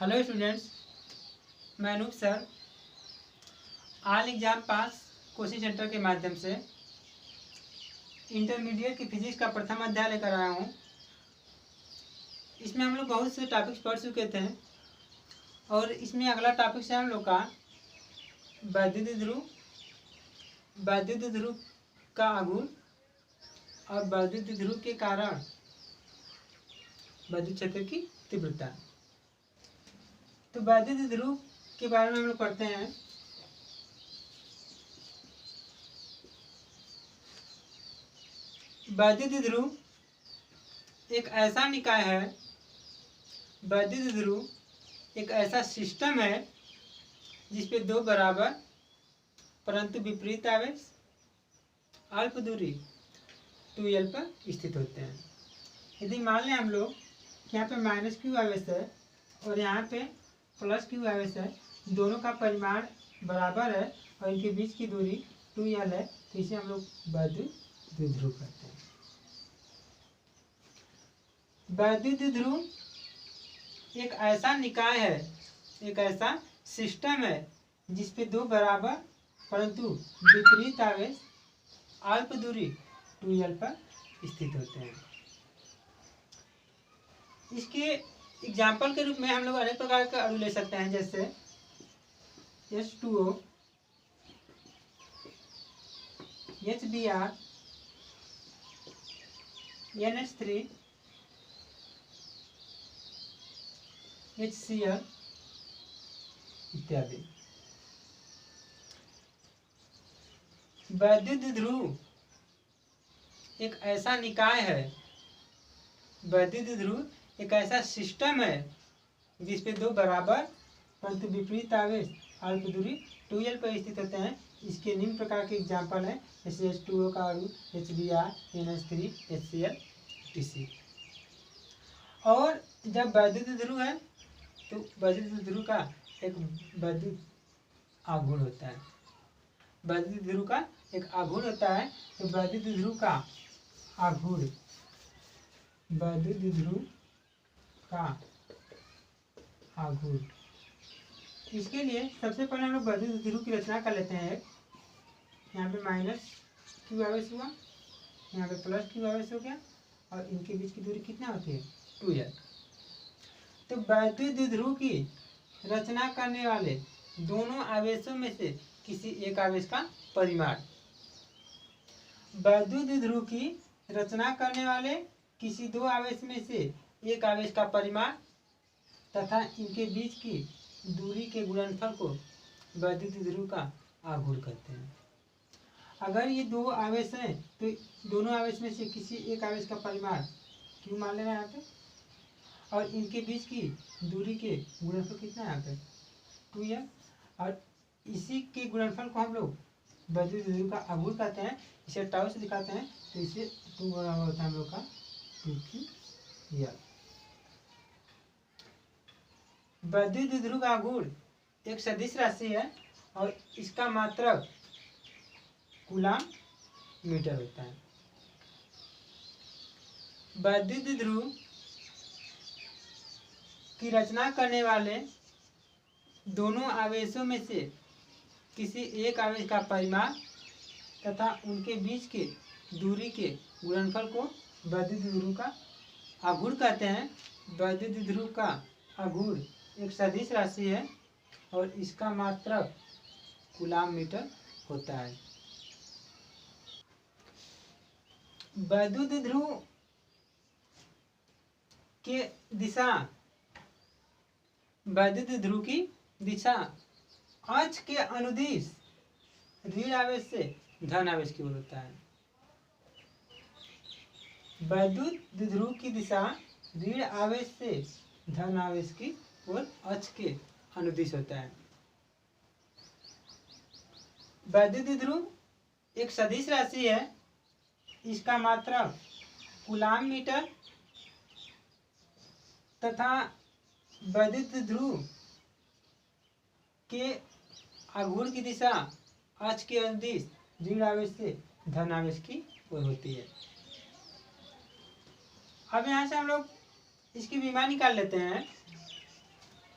Hello students, मैं Anoop sir all exam pass coaching centre के माध्यम से इंटरमीडिएट की फिजिक्स का प्रथम अध्याय लेकर आया हूँ। इसमें हम लोग बहुत से टॉपिक्स पढ़ चुके थे और इसमें अगला टॉपिक है हम लोग का वैद्युत ध्रुव का आघूर्ण और वैद्युत ध्रुव के कारण विद्युत क्षेत्र की तीव्रता। तो वैद्युत ध्रुव के बारे में हम लोग पढ़ते हैं। वैद्युत ध्रुव एक ऐसा निकाय है, वैद्युत ध्रुव एक ऐसा सिस्टम है जिसपे दो बराबर परंतु विपरीत आवेश अल्प दूरी 2L पर स्थित होते हैं। यदि मान लें हम लोग यहाँ पे माइनस क्यू आवेश है और यहाँ पे प्लस क्यू आवेश है, दोनों का परिमाण बराबर है और इनके बीच की दूरी 2L है, तो इसे हम लोग वैद्युत ध्रुव कहते हैं। वैद्युत ध्रुव एक ऐसा निकाय है, एक ऐसा सिस्टम है जिसपे दो बराबर परंतु विपरीत आवेश अल्प दूरी 2L पर स्थित होते हैं। इसके एग्जाम्पल के रूप में हम लोग अनेक प्रकार के अणु ले सकते हैं, जैसे H2O, HBr, NH3, HCl इत्यादि। वैद्युत ध्रुव एक ऐसा निकाय है, वैद्युत ध्रुव एक ऐसा सिस्टम है जिसपे दो बराबर परंतु विपरीत आवेश अल्प दूरी 2L पर स्थित होते हैं। इसके निम्न प्रकार के एग्जाम्पल हैं, जैसे H2O का अणु, HBr, NH3, HCl, TC। और जब वैद्युत ध्रुव है तो वैद्युत ध्रुव का एक वैद्युत आघूर्ण होता है, वैद्युत ध्रुव का एक आघूर्ण होता है। तो वैद्युत ध्रुव का आघूर्ण, वैद्युत ध्रुव का आघूर्ण, इसके लिए सबसे पहले हम लोग वैद्युत ध्रुव की रचना कर लेते हैं। यहाँ पे माइनस क्यू आवेश हुआ, यहाँ पे प्लस क्यू आवेश हो गया और इनके बीच की दूरी कितना होती है 2L। तो वैद्युत ध्रुव की रचना करने वाले दोनों आवेशों में से किसी एक आवेश का परिमाण, वैद्युत ध्रुव की रचना करने वाले किसी दो आवेश में से एक आवेश का परिमाण तथा इनके बीच की दूरी के गुणनफल को वैद्युत ध्रुव का आघूर्ण कहते हैं। अगर ये दो आवेश हैं तो दोनों आवेश में से किसी एक आवेश का परिमाण क्यों मान लेना यहाँ पे, और इनके बीच की दूरी के गुणनफल कितना है यहाँ पे 2L, और इसी के गुणनफल को हम लोग वैद्युत ध्रुव का आघूर्ण कहते हैं। इसे टाउ से दिखाते हैं, तो इसे 2 बराबर होता है हम लोग का 2L। वैद्युत ध्रुव का आघूर्ण एक सदिश राशि है और इसका मात्रक कूलाम मीटर होता है। वैद्युत ध्रुव की रचना करने वाले दोनों आवेशों में से किसी एक आवेश का परिमाण तथा उनके बीच के दूरी के गुणनफल को वैद्युत ध्रुव का आघूर्ण कहते हैं। वैद्युत ध्रुव का आघूर्ण एक सदिश राशि है और इसका मात्रक कूलाम मीटर होता है। वैद्युत ध्रुव के दिशा, वैद्युत ध्रुव की दिशा अक्ष के अनुदिश ऋण आवेश से धन आवेश की ओर होता है। वैद्युत ध्रुव की दिशा ऋण आवेश से धन आवेश की ओर अक्ष के अनुदिश होता है। वैद्युत ध्रुव एक सदिश राशि है, इसका मात्रक कूलाम मीटर तथा वैद्युत ध्रुव के आघूर्ण की दिशा अक्ष के अनुदिश ऋण आवेश से धन आवेश की ओर होती है। अब यहाँ से हम लोग इसकी विमा निकाल लेते हैं।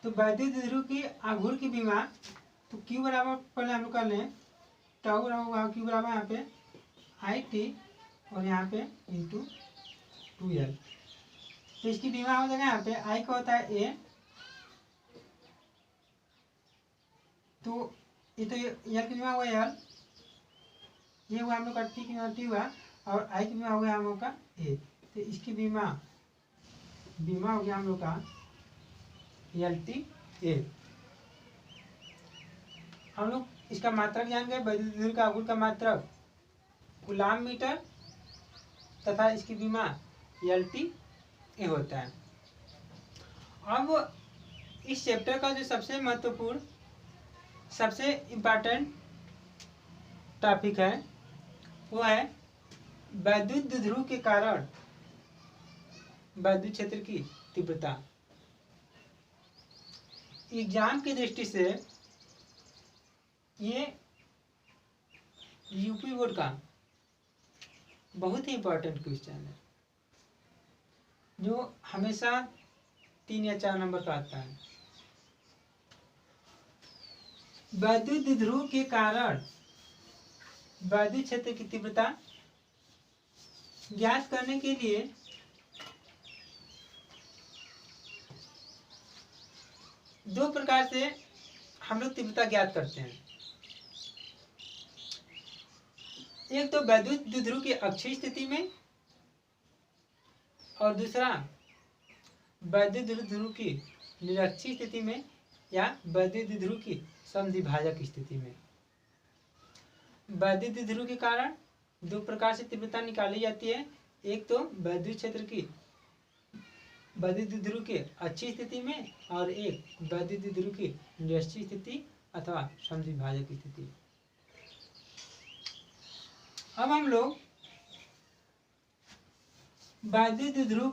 तो वैद्युत द्विध्रुव की आघूर्ण की विमा तो क्यू बराबर पहले हम लोग कर लें, टाउ बराबर क्यू बराबर यहाँ पे आई टी और यहाँ पे इंटू 2L। तो इसकी विमा हो जाएगा यहाँ पे आई का होता है ए, तो ये तो एल की विमा हुआ एल, ये हुआ हम लोग का टी की विमा टी हुआ और आई की विमा हो गया हम लोग का ए। तो इसकी विमा हो गया हम लोग का एल टी ए। हम लोग इसका मात्रक जान गए, वैद्युत द्विध्रुव का आघूर्ण का मात्रक कूलाम मीटर तथा इसकी विमा एल टी ए होता है। अब इस चैप्टर का जो सबसे महत्वपूर्ण सबसे इम्पोर्टेंट टॉपिक है वो है वैद्युत द्विध्रुव के कारण वैद्युत क्षेत्र की तीव्रता। एग्जाम की दृष्टि से ये यूपी बोर्ड का बहुत ही इम्पोर्टेंट क्वेश्चन है जो हमेशा 3 या 4 नंबर का आता है। वैद्युत द्विध्रुव के कारण वैद्युत क्षेत्र की तीव्रता ज्ञात करने के लिए दो प्रकार से हम लोग तीव्रता ज्ञात करते हैं। एक तो वैद्युत द्विध्रुव की अक्षीय स्थिति में और दूसरा वैद्युत द्विध्रुव की निरक्षीय स्थिति में या वैद्युत द्विध्रुव की समद्विभाजक स्थिति में। वैद्युत द्विध्रुव के कारण दो प्रकार से तीव्रता निकाली जाती है, एक तो वैद्युत क्षेत्र की वैद्युत द्विध्रुव के अक्षीय स्थिति में और एक वैद्युत द्विध्रुव की निरक्षीय स्थिति अथवा समद्विभाजक स्थिति। अब हम लोग वैद्युत द्विध्रुव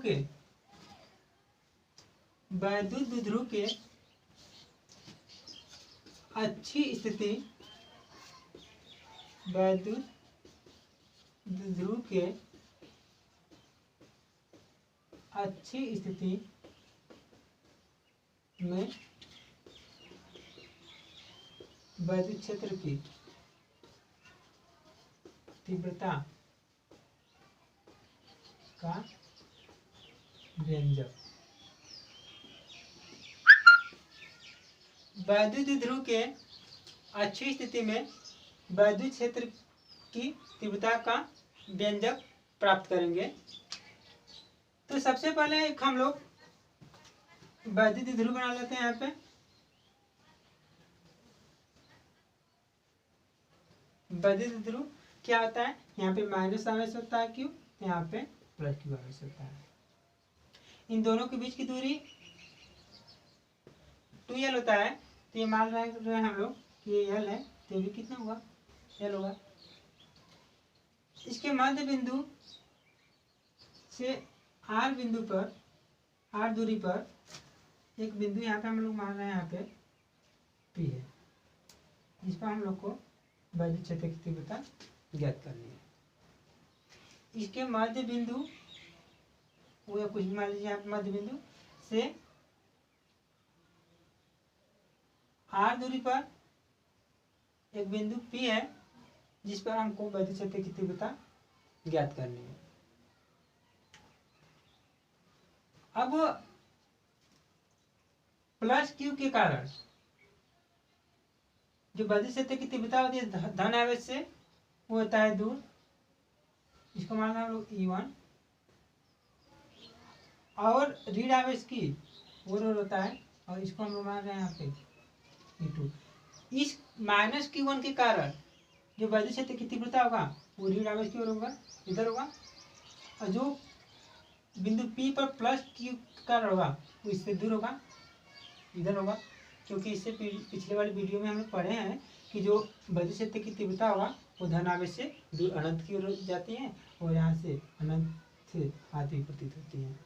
के अच्छी स्थिति वैद्युत द्विध्रुव के अच्छी स्थिति में वैद्युत क्षेत्र की तीव्रता का व्यंजक। वैद्युत द्विध्रुव के अच्छी स्थिति में वैद्युत क्षेत्र की तीव्रता का व्यंजक प्राप्त करेंगे। तो सबसे पहले एक हम लोग वैद्युत द्विध्रुव बना लेते हैं। यहाँ पे वैद्युत द्विध्रुव क्या होता है, यहाँ पे माइनस आवेश होता है क्यू, यहाँ पे प्लस क्यू आवेश होता है। इन दोनों के बीच की दूरी 2L होता है। तो ये मान रहे हैं हम लोग कि ये L है, तो ये भी कितना होगा, L होगा। इसके मध्य बिंदु से R बिंदु पर, R दूरी पर एक बिंदु यहाँ पे हम लोग मान रहे हैं यहाँ पे P है, जिस पर हम लोग को वैद्युत क्षेत्र की तीव्रता ज्ञात करनी है। इसके मध्य बिंदु वो या कुछ भी मान लीजिए यहाँ पे मध्य बिंदु से R दूरी पर एक बिंदु P है, जिस पर हमको वैद्युत क्षेत्र की तीव्रता ज्ञात करनी है। अब प्लस क्यू के कारण जो वैद्युत क्षेत्र की तीव्रता होती है धन आवेश से, वो होता है दूर, इसको मान रहे हम लोग E1, और ऋण आवेश की वो होता है और इसको हम लोग मान रहे हैं यहाँ पे E2। इस माइनस Q1 के कारण जो वैद्युत क्षेत्र की तीव्रता होगा वो ऋण आवेश की ओर होगा, इधर होगा, और जो बिंदु P पर प्लस Q के कारण होगा वो इससे दूर होगा, इधर होगा। क्योंकि इससे पिछले वाले वीडियो में हमने पढ़े हैं कि जो वैद्युत क्षेत्र की तीव्रता होगा वो धन आवेश से दूर अनंत की ओर जाती है और यहाँ से अनंत से आती प्रतीत होती है।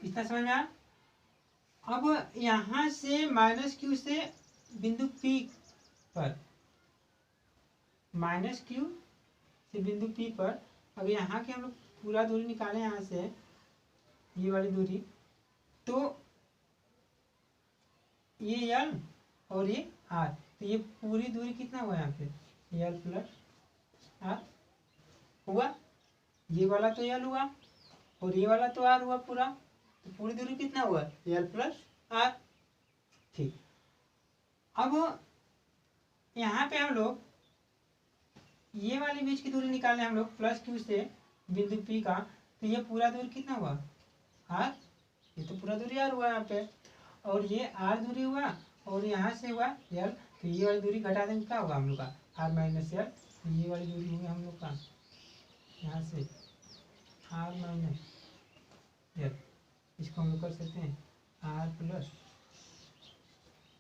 इतना समझ में आया। अब यहाँ से माइनस क्यू से बिंदु P पर, माइनस क्यू से बिंदु P पर अगर यहाँ के हम लोग पूरा दूरी निकालें यहाँ से, ये वाली दूरी, तो ये यल और ये आर, तो ये पूरी दूरी कितना हुआ यहाँ पे, यल प्लस आर हुआ। ये वाला तो यल हुआ और ये वाला तो आर हुआ पूरा, तो पूरी दूरी कितना हुआ, यल प्लस आर। ठीक, अब यहाँ पे हम लोग ये वाले बीच की दूरी निकालें हम लोग प्लस क्यू से बिंदु पी का, तो ये पूरा दूरी कितना हुआ आर, ये तो पूरा दूरी आर हुआ यहाँ पे, और ये आर दूरी हुआ और यहाँ से हुआ यल, तो ये वाली दूरी घटा देंगे क्या होगा हम लोग का आर माइनस यल, तो ये वाली दूरी हुई हम लोग का यहाँ से आर माइनस यल, इसको हम लोग कर सकते हैं आर प्लस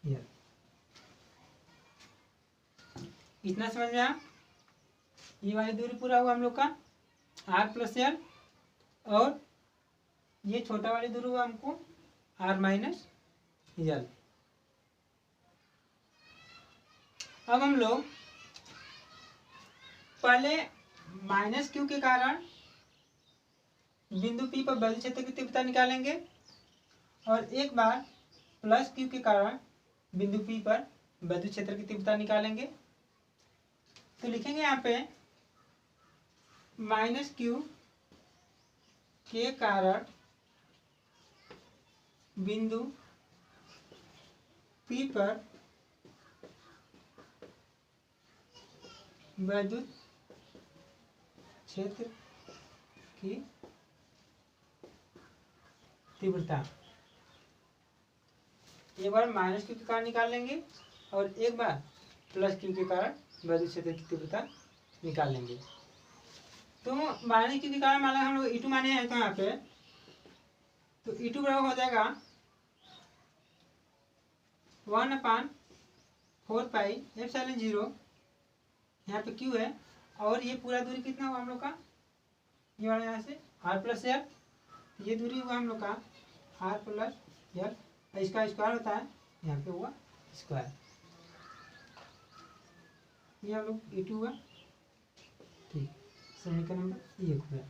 यल। इतना समझ में आया, ये वाली दूरी पूरा हुआ हम लोग का आर प्लस यल, और ये छोटा वाली दूरी हुआ हमको आर माइनस यल। अब हम लोग पहले माइनस क्यू के कारण बिंदु पी पर वैद्युत क्षेत्र की तीव्रता निकालेंगे, और एक बार प्लस क्यू के कारण बिंदु पी पर वैद्युत क्षेत्र की तीव्रता निकालेंगे। तो लिखेंगे यहाँ पे माइनस क्यू के कारण बिंदु पी पर वैद्युत क्षेत्र की तीव्रता। एक बार माइनस क्यू के कारण निकाल लेंगे और एक बार प्लस क्यू के कारण वैद्युत क्षेत्र की तीव्रता निकाल लेंगे। तो माइनस क्यू के कारण मान हम लोग E2 माने हैं, तो यहाँ पे तो E2 बराबर हो जाएगा 1/4 पाई एप्सिलॉन 0, यहाँ पे क्यू है, और ये पूरा दूरी कितना हुआ हम लोग का, ये वाला यहाँ से आर प्लस यल, ये दूरी हुआ हम लोग का आर प्लस यल, इसका स्क्वायर होता है, यहाँ पे हुआ स्क्वायर, ये हम लोग E2 हुआ। ठीक, समीकरण नंबर 1 हुआ।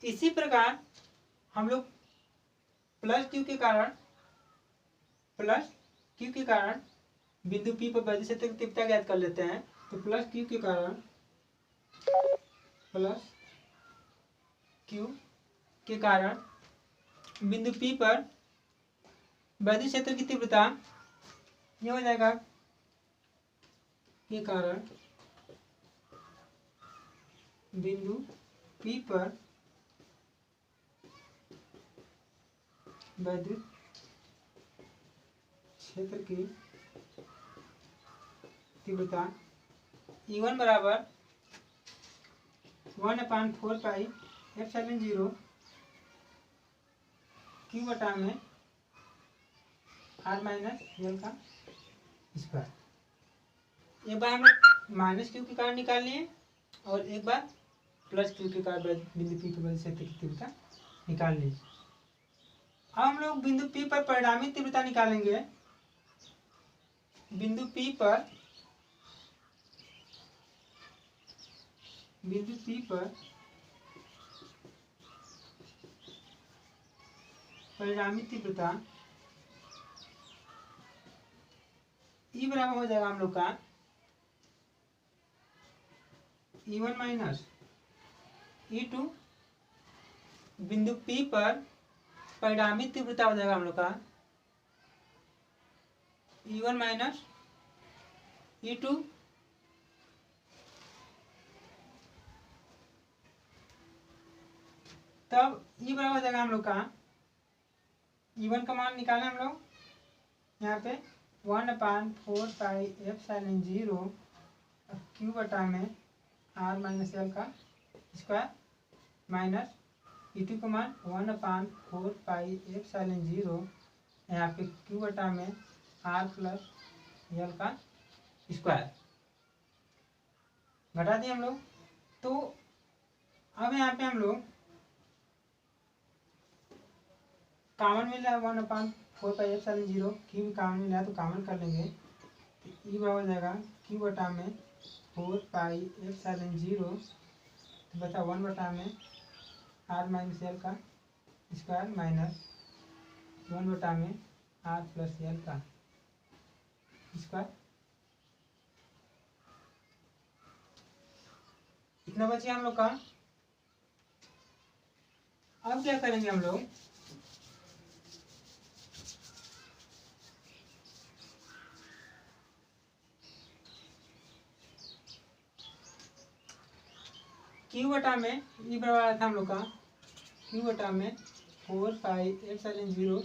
इसी प्रकार हम लोग प्लस क्यू के कारण बिंदु पी पर वैद्युत क्षेत्र की तीव्रता ज्ञात कर लेते हैं। तो प्लस क्यू के कारण बिंदु पी पर वैद्युत क्षेत्र की तीव्रता ये हो जाएगा के कारण बिंदु पी पर वैद्युत क्षेत्र की तीव्रता E1 बराबर 1/4 पाई एप्सिलॉन 0 क्यू बटा में आर माइनस यल का स्क्वायर। एक बार हम लोग माइनस क्यू के कारण निकाल लिए और एक बार प्लस क्यू के कारण बिंदु पी पर वैद्युत क्षेत्र की तीव्रता निकाल ली। अब हम लोग बिंदु पी पर परिणामी तीव्रता निकालेंगे। बिंदु पी पर परिणामी तीव्रता ई बराबर हो जाएगा हम लोग का E1 माइनस E2। बिंदु P पर परिणामी तीव्रता हो जाएगा हम लोग का E1 माइनस E2। तब E बराबर हो जाएगा हम लोग का E1 का मान निकालें हम लोग यहाँ पे 1/4 पाई एप्सिलॉन 0 क्यू बटा में आर माइनस यल का स्क्वायर माइनस E2 का मान 1/4 पाई एप्सिलॉन 0 यहाँ पे क्यू बटा में आर प्लस यल का स्क्वायर घटा दिए हम लोग। तो अब यहाँ पे हम लोग कॉमन मिल रहा है 1/4 पाई एप्सिलॉन 0, क्यू भी कॉमन मिल रहा है तो कॉमन कर लेंगे। तो ई बराबर हो जाएगा क्यू बटा में 4 पाई एप्सिलॉन 0 तो बचा 1 बटा में आर माइनस यल का स्क्वायर माइनस 1 बटा में आर प्लस एल का स्क्वायर। इतना बचे हम लोग का। अब क्या करेंगे हम लोग, क्यू बटा में ये बराबर आया था हम लोग का, क्यू बटा में 4πε0।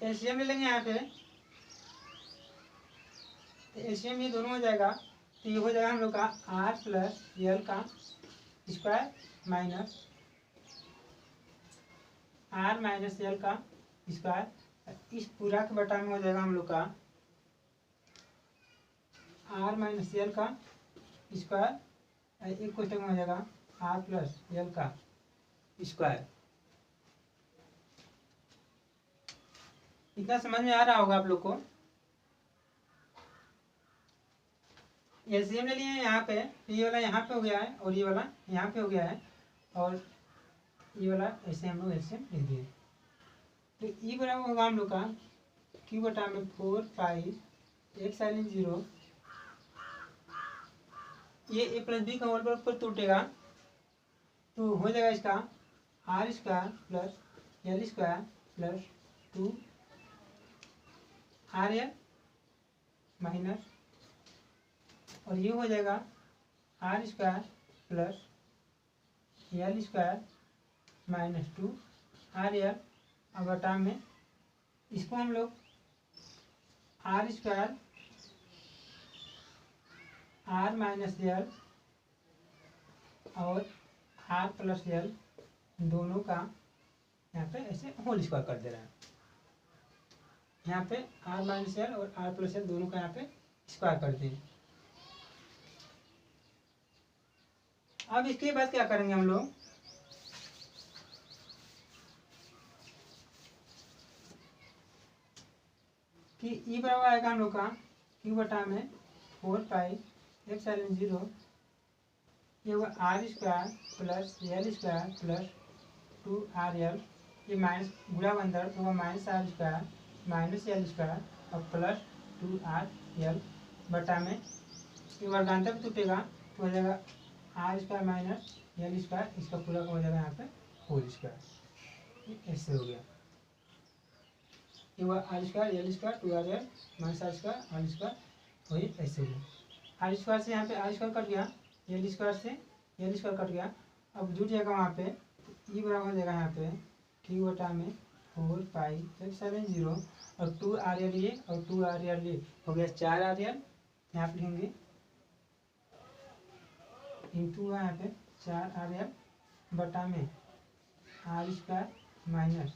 एलसीएम ले लेंगे यहाँ पे, तो एलसीएम ये दोनों हो जाएगा, तो ये हो जाएगा हम लोग का आर प्लस एल का square minus R minus L का स्क्वायर। इस पूरा के बटा में हो जाएगा हम लोग का आर माइनस एल का स्क्वायर, एक क्वेश्चन में हो जाएगा आर प्लस एल का स्क्वायर। इतना समझ में आ रहा होगा आप लोग को। एलसीएम ले लिए हैं यहाँ पे, ये वाला यहाँ पे हो गया है और ये वाला यहाँ पे हो गया है, और ये वाला ऐसे हम लोग एलसीएम ले दिए। तो ई बराबर होगा हम लोग का क्यू बटा में 4πε0, ये ए प्लस बी का होल पर ऊपर टूटेगा, तो हो जाएगा इसका R square plus L square plus 2 R L minus, और ये हो जाएगा R square plus L square minus 2 R L. अब बटा में इसको हम लोग R square R minus L और आर प्लस एल दोनों का यहाँ पे ऐसे होल स्क्वायर कर दे रहे हैं। यहाँ पे आर माइनस एल और आर प्लस एल दोनों का यहाँ पे स्क्वायर कर दें। अब इसके बाद क्या करेंगे हम लोग, कि ई बराबर आएगा हम लोग का क्यू बटा में 4πε0, ये होगा R square plus L square plus 2 R L, ये माइनस गुणा अंदर तो होगा minus R square minus L square और प्लस 2 आर एल बटा में ये वर्गांतर भी टूटेगा, तो हो जाएगा R square minus L square, इसका पूरा हो जाएगा यहाँ पे होल स्क्वायर। ऐसे हो गया, ये हुआ R square L square 2 R L minus R square R square, वही ऐसे हो गया। आर स्क्वायर से यहाँ पे आर स्क्वायर कट गया, एल स्क्वायर से एल स्क्वायर कट गया, अब जुड़ जाएगा वहाँ पे, ई बराबर हो जाएगा यहाँ पे क्यू बटा में 4πε0 और 2 आर एल ये और 2 आर एल ये हो गया 4 आर एल, यहाँ पे लिखेंगे इंटू हुआ यहाँ पे 4 आर एल बटा में R square minus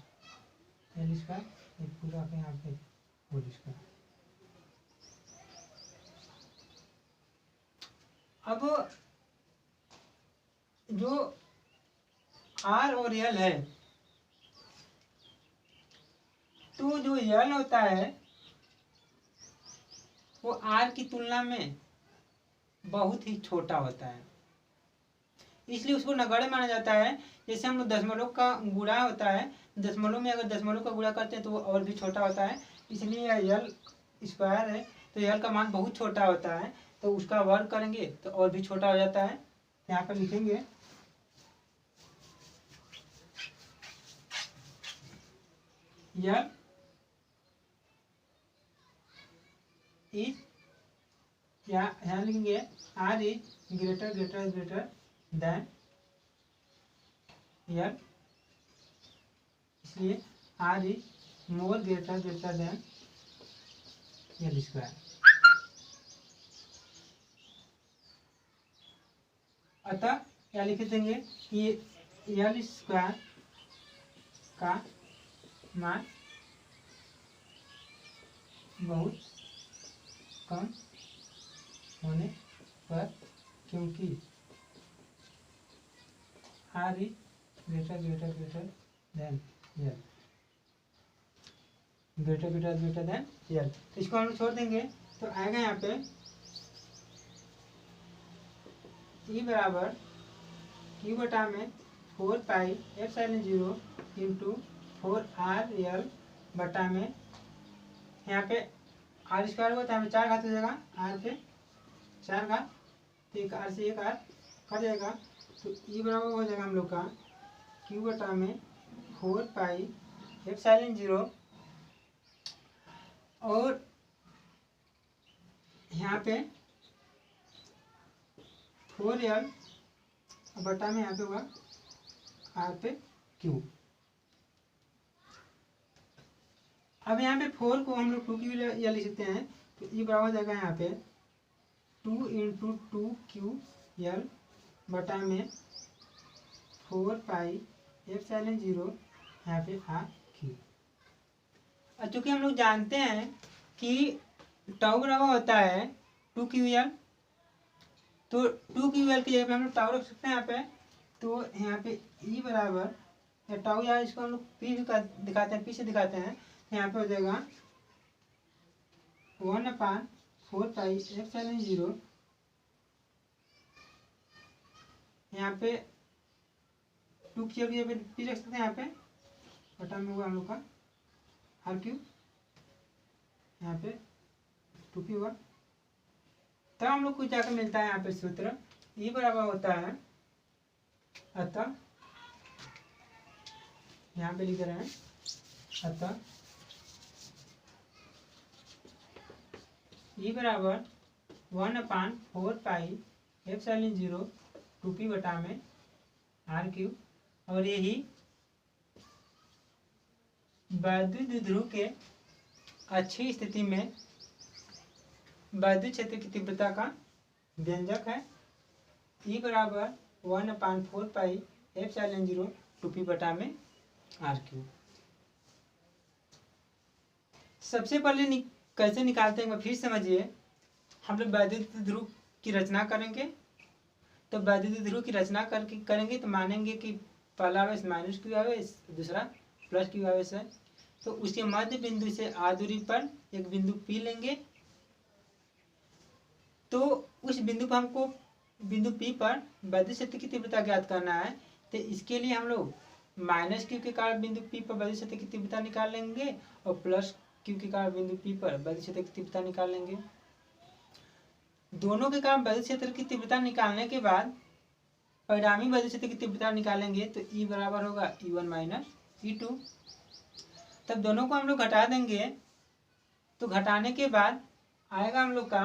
L square, एक पूरा का यहाँ पे होल स्क्वायर। अब जो आर और एल है, तो जो एल होता है वो आर की तुलना में बहुत ही छोटा होता है, इसलिए उसको नगण्य माना जाता है। जैसे हम लोग दशमलव का गुणा होता है, दशमलव में अगर दशमलव का गुणा करते हैं तो वो और भी छोटा होता है, इसलिए एल स्क्वायर है तो एल का मान बहुत छोटा होता है, तो उसका वर्ग करेंगे तो और भी छोटा हो जाता है। यहाँ पर लिखेंगे एल इज, यहाँ लिखेंगे R is greater greater greater than L, इसलिए R is more greater greater than L square. अतः क्या लिख देंगे कि एल स्क्वायर का मान बहुत कम होने पर, क्योंकि R is greater greater greater than L, greater greater greater than L. तो इसको हम लोग छोड़ देंगे, तो आएगा यहाँ पे ई बराबर क्यू बटा में 4πε0 इंटू 4r_l बटा में यहाँ पे r स्क्वायर होगा तो यहाँ पे 4 घात हो जाएगा, r पे 4 घात, तो एक r से एक r कट जाएगा, तो ई बराबर हो जाएगा हम लोग का q बटा में 4 पाई एप्सिलॉन 0, और यहाँ पे 4l बटा में यहाँ पे होगा r पे q। अब यहाँ पे 4 को हम लोग 2 की या लिख सकते हैं, तो ई बराबर हो जाएगा यहाँ पे 2 इंटू 2ql बटा में 4 पाई एप्सिलॉन 0 यहाँ पे r/q। और चूँकि हम लोग जानते हैं कि टाउ बराबर होता है 2ql, तो 2ql की जगह पे हम लोग टाउ रख सकते हैं यहाँ पे, तो यहाँ पे ई बराबर या टाउ, या इसको हम लोग पी भी दिखाते हैं, पी से दिखाते हैं, यहाँ पे हो जाएगा 1/4 पाई एप्सिलॉन 0, यहाँ पे 2 की जगह पे पी रख सकते हैं यहाँ पे, बटा में हुआ हम लोग का r/q, यहाँ पे 2p हुआ। तब हम लोग को जाकर मिलता है यहाँ पे सूत्र, ई बराबर होता है, अतः यहाँ पे लिख रहे हैं, अतः ई बराबर 1/4 पाई एप्सिलॉन 0 2p बटा में r/q, और यही वैद्युत ध्रुव के अच्छी स्थिति में वैद्युत क्षेत्र की तीव्रता का व्यंजक है। ई बराबर 1/4 पाई एप्सिलॉन 0 2p बटा में r/q। सबसे पहले कैसे निकालते हैं फिर समझिए। हम लोग वैद्युत ध्रुव की रचना करेंगे, तो वैद्युत ध्रुव की रचना करेंगे तो मानेंगे कि पहला आवेश माइनस क्यू आवेश, दूसरा प्लस क्यू आवेश है, तो उसके मध्य बिंदु से आ दूरी पर एक बिंदु P लेंगे, तो उस बिंदु पर हमको बिंदु P पर वैद्युत क्षेत्र की तीव्रता ज्ञात करना है। तो इसके लिए हम लोग माइनस क्यू के कारण बिंदु P पर वैद्युत क्षेत्र की तीव्रता निकाल लेंगे, और प्लस क्यू के कारण बिंदु P पर वैद्युत क्षेत्र की तीव्रता निकाल लेंगे। दोनों के कारण वैद्युत क्षेत्र की तीव्रता निकालने के बाद परिणामी वैद्युत क्षेत्र की तीव्रता निकालेंगे, तो E बराबर होगा E1 माइनस E2। तब दोनों को हम लोग घटा देंगे, तो घटाने के बाद आएगा हम लोग का